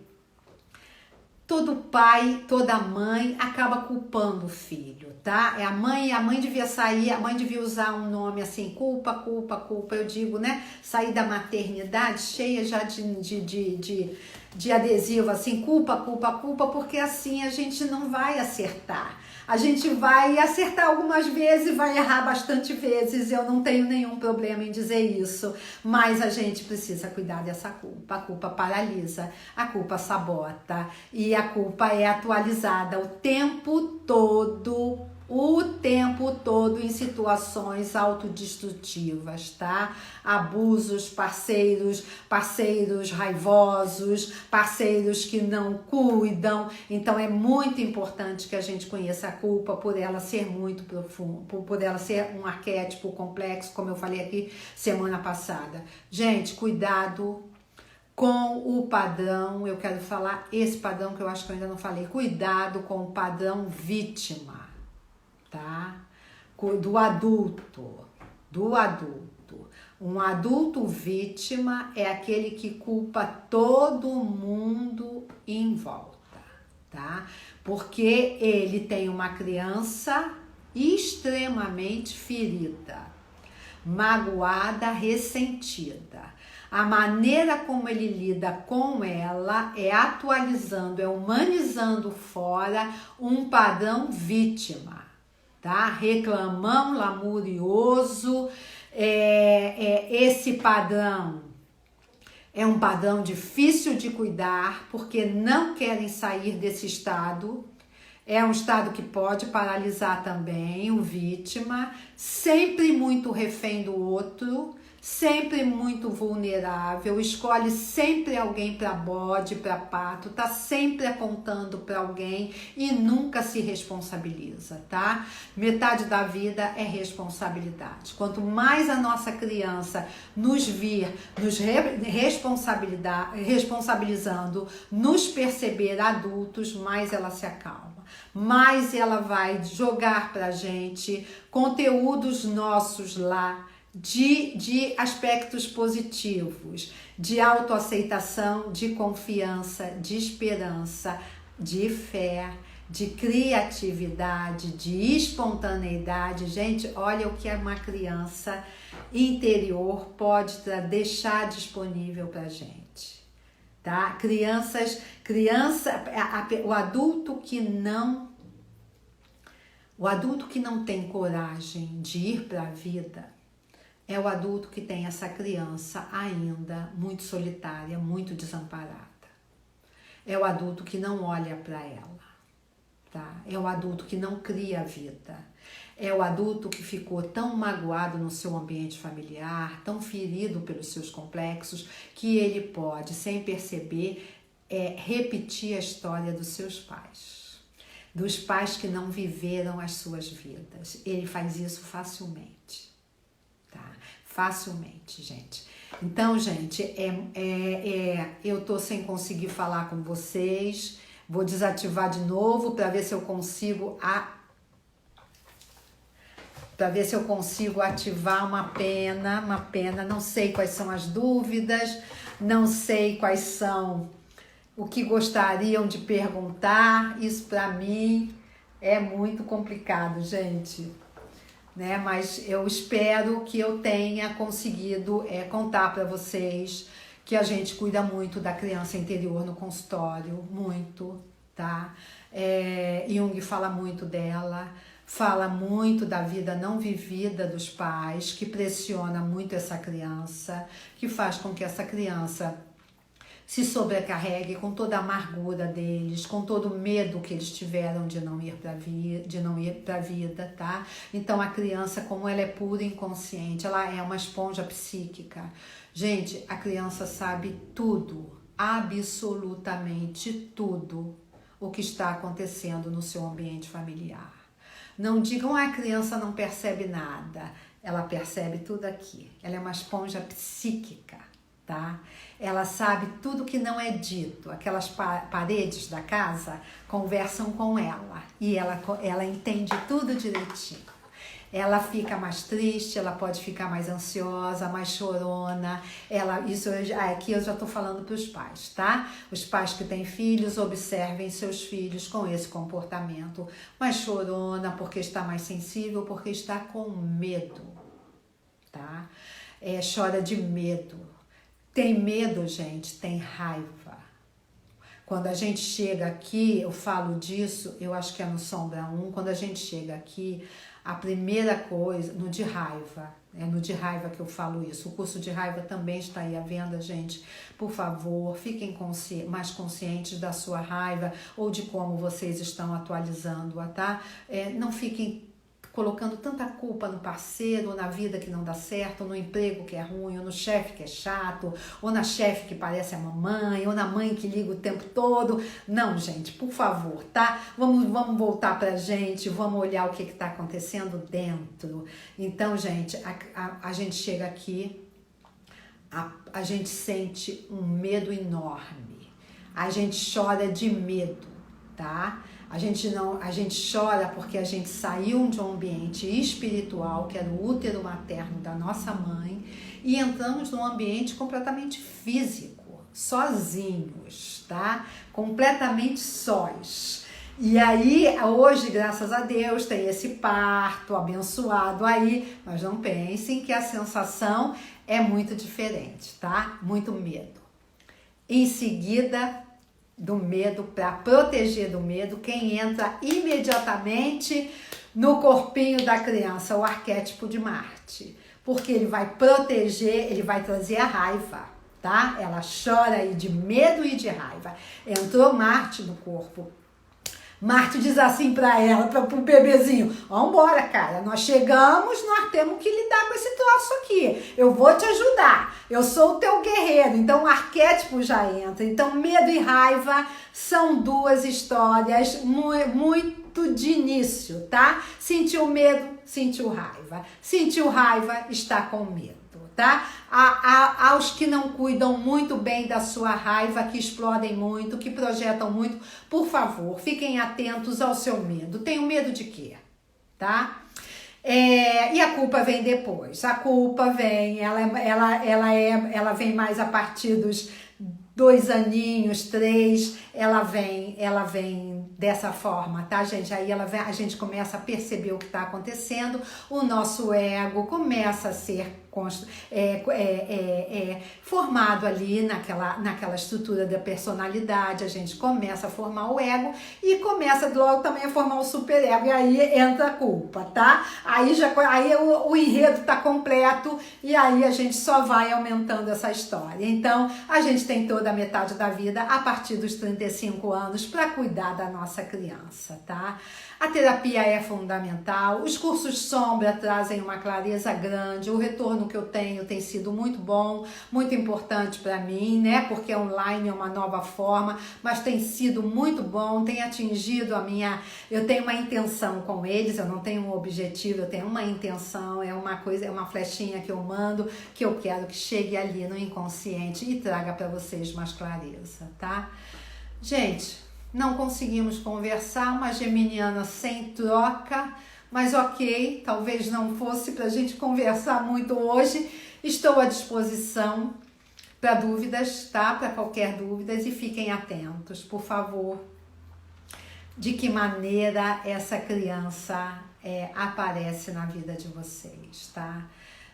todo pai, toda mãe acaba culpando o filho, tá? A mãe devia sair, a mãe devia usar um nome assim, culpa, culpa, culpa. Eu digo, né? Sair da maternidade cheia já de adesivo, assim, culpa, culpa, culpa, porque assim a gente não vai acertar. A gente vai acertar algumas vezes, vai errar bastante vezes, eu não tenho nenhum problema em dizer isso, mas a gente precisa cuidar dessa culpa. A culpa paralisa, a culpa sabota e a culpa é atualizada o tempo todo em situações autodestrutivas, tá? Abusos, parceiros raivosos, parceiros que não cuidam. Então é muito importante que a gente conheça a culpa por ela ser muito profunda, por ela ser um arquétipo complexo, como eu falei aqui semana passada. Gente, cuidado com o padrão, eu quero falar esse padrão que eu acho que eu ainda não falei. Cuidado com o padrão vítima, tá? Do adulto. Um adulto vítima é aquele que culpa todo mundo em volta, tá? Porque ele tem uma criança extremamente ferida, magoada, ressentida. A maneira como ele lida com ela é atualizando, é humanizando fora um padrão vítima, tá? Reclamão, lamurioso, esse padrão é um padrão difícil de cuidar, porque não querem sair desse estado. É um estado que pode paralisar também o vítima, sempre muito refém do outro, sempre muito vulnerável, escolhe sempre alguém para bode, para pato, tá sempre apontando para alguém e nunca se responsabiliza, tá? Metade da vida é responsabilidade. Quanto mais a nossa criança nos vir, nos responsabilizando, nos perceber adultos, mais ela se acalma. Mais ela vai jogar pra gente conteúdos nossos lá, de aspectos positivos, de autoaceitação, de confiança, de esperança, de fé, de criatividade, de espontaneidade. Gente, olha o que uma criança interior pode deixar disponível pra gente, tá? O adulto que não tem coragem de ir pra vida é o adulto que tem essa criança ainda muito solitária, muito desamparada. É o adulto que não olha para ela, tá? É o adulto que não cria vida. É o adulto que ficou tão magoado no seu ambiente familiar, tão ferido pelos seus complexos, que ele pode, sem perceber, repetir a história dos seus pais. Dos pais que não viveram as suas vidas. Ele faz isso facilmente. Facilmente, gente. Então, gente, eu tô sem conseguir falar com vocês. Vou desativar de novo para ver se eu consigo ativar uma pena. Não sei quais são as dúvidas, não sei quais são o que gostariam de perguntar. Isso para mim é muito complicado, gente. né? Mas eu espero que eu tenha conseguido contar para vocês que a gente cuida muito da criança interior no consultório, muito, tá? Jung fala muito dela, fala muito da vida não vivida dos pais, que pressiona muito essa criança, que faz com que essa criança se sobrecarregue com toda a amargura deles, com todo o medo que eles tiveram de não ir para a vida, tá? Então a criança, como ela é pura e inconsciente, ela é uma esponja psíquica. Gente, a criança sabe tudo, absolutamente tudo o que está acontecendo no seu ambiente familiar. Não digam, a criança não percebe nada. Ela percebe tudo aqui. Ela é uma esponja psíquica, tá? Ela sabe tudo que não é dito. Aquelas paredes da casa conversam com ela e ela entende tudo direitinho. Ela fica mais triste, ela pode ficar mais ansiosa, mais chorona. Aqui eu já estou falando para os pais, tá? Os pais que têm filhos, observem seus filhos com esse comportamento. Mais chorona porque está mais sensível, porque está com medo, tá? Chora de medo. Tem medo, gente, tem raiva. Quando a gente chega aqui, eu falo disso, eu acho que é no Sombra 1, quando a gente chega aqui, a primeira coisa, no de raiva, é no de raiva que eu falo isso. O curso de raiva também está aí à venda, gente. Por favor, fiquem mais conscientes da sua raiva ou de como vocês estão atualizando-a, tá? Não fiquem colocando tanta culpa no parceiro, ou na vida que não dá certo, ou no emprego que é ruim, ou no chefe que é chato, ou na chefe que parece a mamãe, ou na mãe que liga o tempo todo. Não, gente, por favor, tá? Vamos voltar pra gente, vamos olhar o que está acontecendo dentro. Então, gente, a gente chega aqui, a gente sente um medo enorme, a gente chora de medo, tá? A gente chora porque a gente saiu de um ambiente espiritual, que era o útero materno da nossa mãe, e entramos num ambiente completamente físico, sozinhos, tá? Completamente sós. E aí, hoje, graças a Deus, tem esse parto abençoado aí, mas não pensem que a sensação é muito diferente, tá? Muito medo. Em seguida, do medo, para proteger do medo, quem entra imediatamente no corpinho da criança, o arquétipo de Marte, porque ele vai proteger, ele vai trazer a raiva, tá? Ela chora aí de medo e de raiva. Entrou Marte no corpo. Marte diz assim para ela, pro bebezinho: vambora, cara, nós chegamos, nós temos que lidar com esse troço aqui. Eu vou te ajudar, eu sou o teu guerreiro. Então o arquétipo já entra. Então medo e raiva são duas histórias muito de início, tá? Sentiu medo, sentiu raiva. Sentiu raiva, está com medo. Tá? Aos que não cuidam muito bem da sua raiva, que explodem muito, que projetam muito, por favor, fiquem atentos ao seu medo. Tenho medo de quê? Tá? E a culpa vem depois. A culpa vem, ela vem mais a partir dos 2 aninhos, 3, ela vem dessa forma, tá, gente? Aí a gente começa a perceber o que está acontecendo, o nosso ego começa a ser formado ali naquela estrutura da personalidade, a gente começa a formar o ego e começa logo também a formar o superego, e aí entra a culpa, tá? Aí o enredo tá completo e aí a gente só vai aumentando essa história. Então, a gente tem toda a metade da vida a partir dos 35 anos para cuidar da nossa criança, tá? A terapia é fundamental, os cursos Sombra trazem uma clareza grande, o retorno que eu tenho tem sido muito bom, muito importante para mim, né? Porque online é uma nova forma, mas tem sido muito bom, tem atingido eu tenho uma intenção com eles, eu não tenho um objetivo, eu tenho uma intenção, é uma flechinha que eu mando, que eu quero que chegue ali no inconsciente e traga para vocês mais clareza, tá? Gente, não conseguimos conversar, uma geminiana sem troca, mas ok, talvez não fosse para a gente conversar muito hoje. Estou à disposição para dúvidas, tá? Para qualquer dúvida, e fiquem atentos, por favor. de que maneira essa criança aparece na vida de vocês, tá?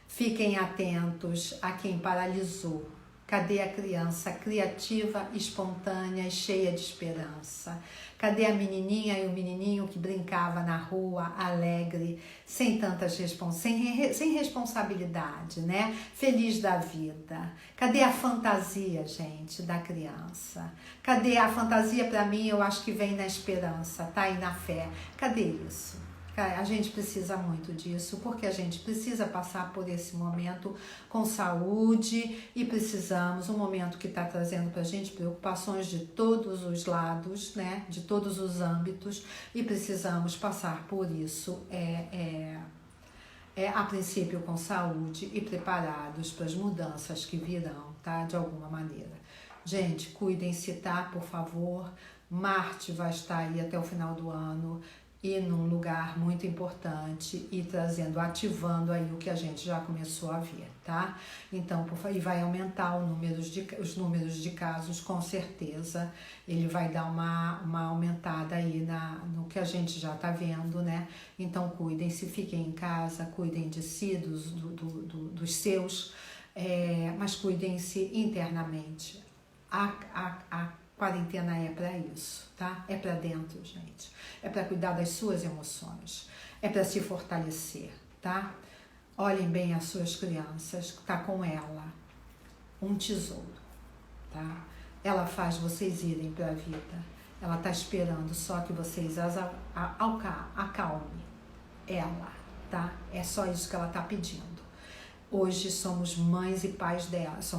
Fiquem atentos a quem paralisou. Cadê a criança criativa, espontânea e cheia de esperança? Cadê a menininha e o menininho que brincava na rua, alegre, sem sem responsabilidade, né? Feliz da vida. Cadê a fantasia, gente, da criança? Cadê a fantasia? Para mim, eu acho que vem na esperança, tá? E na fé. Cadê isso? A gente precisa muito disso, porque a gente precisa passar por esse momento com saúde e precisamos, um momento que está trazendo para a gente preocupações de todos os lados, né, de todos os âmbitos, e precisamos passar por isso a princípio com saúde e preparados para as mudanças que virão, tá, de alguma maneira. Gente, cuidem-se, tá, por favor. Marte vai estar aí até o final do ano, e num lugar muito importante e ativando aí o que a gente já começou a ver, tá? Então, e vai aumentar os números de casos, com certeza. Ele vai dar uma aumentada aí no que a gente já tá vendo, né? Então, cuidem-se, fiquem em casa, cuidem de si, dos seus, mas cuidem-se internamente. A quarentena é para isso, tá? É para dentro, gente. É para cuidar das suas emoções. É para se fortalecer, tá? Olhem bem as suas crianças, tá com ela um tesouro, tá? Ela faz vocês irem para a vida. Ela tá esperando só que vocês acalmem ela, tá? É só isso que ela tá pedindo. Hoje somos mães e pais delas.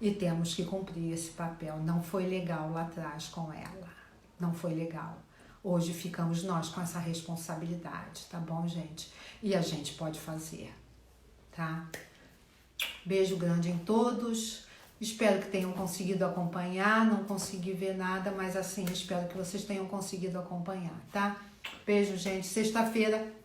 E temos que cumprir esse papel. Não foi legal lá atrás com ela. Não foi legal. Hoje ficamos nós com essa responsabilidade, tá bom, gente? E a gente pode fazer, tá? Beijo grande em todos. Espero que tenham conseguido acompanhar. Não consegui ver nada, mas assim, espero que vocês tenham conseguido acompanhar, tá? Beijo, gente. Sexta-feira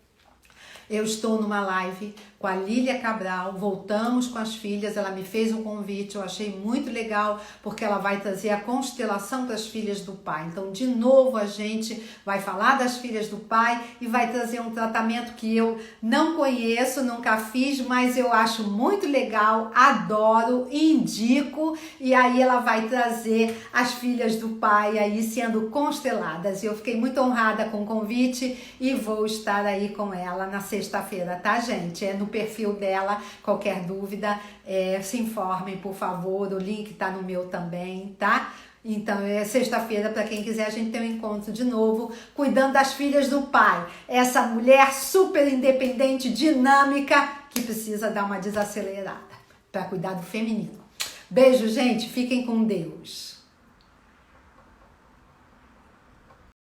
eu estou numa live com a Lília Cabral, voltamos com as filhas, ela me fez um convite, eu achei muito legal, porque ela vai trazer a constelação para as filhas do pai. Então, de novo, a gente vai falar das filhas do pai e vai trazer um tratamento que eu não conheço, nunca fiz, mas eu acho muito legal, adoro, indico, e aí ela vai trazer as filhas do pai aí sendo consteladas. E eu fiquei muito honrada com o convite e vou estar aí com ela na sexta-feira, tá, gente? É no perfil dela, qualquer dúvida, se informem, por favor, o link tá no meu também, tá? Então, sexta-feira, para quem quiser, a gente tem um encontro de novo, cuidando das filhas do pai. Essa mulher super independente, dinâmica, que precisa dar uma desacelerada para cuidar do feminino. Beijo, gente, fiquem com Deus.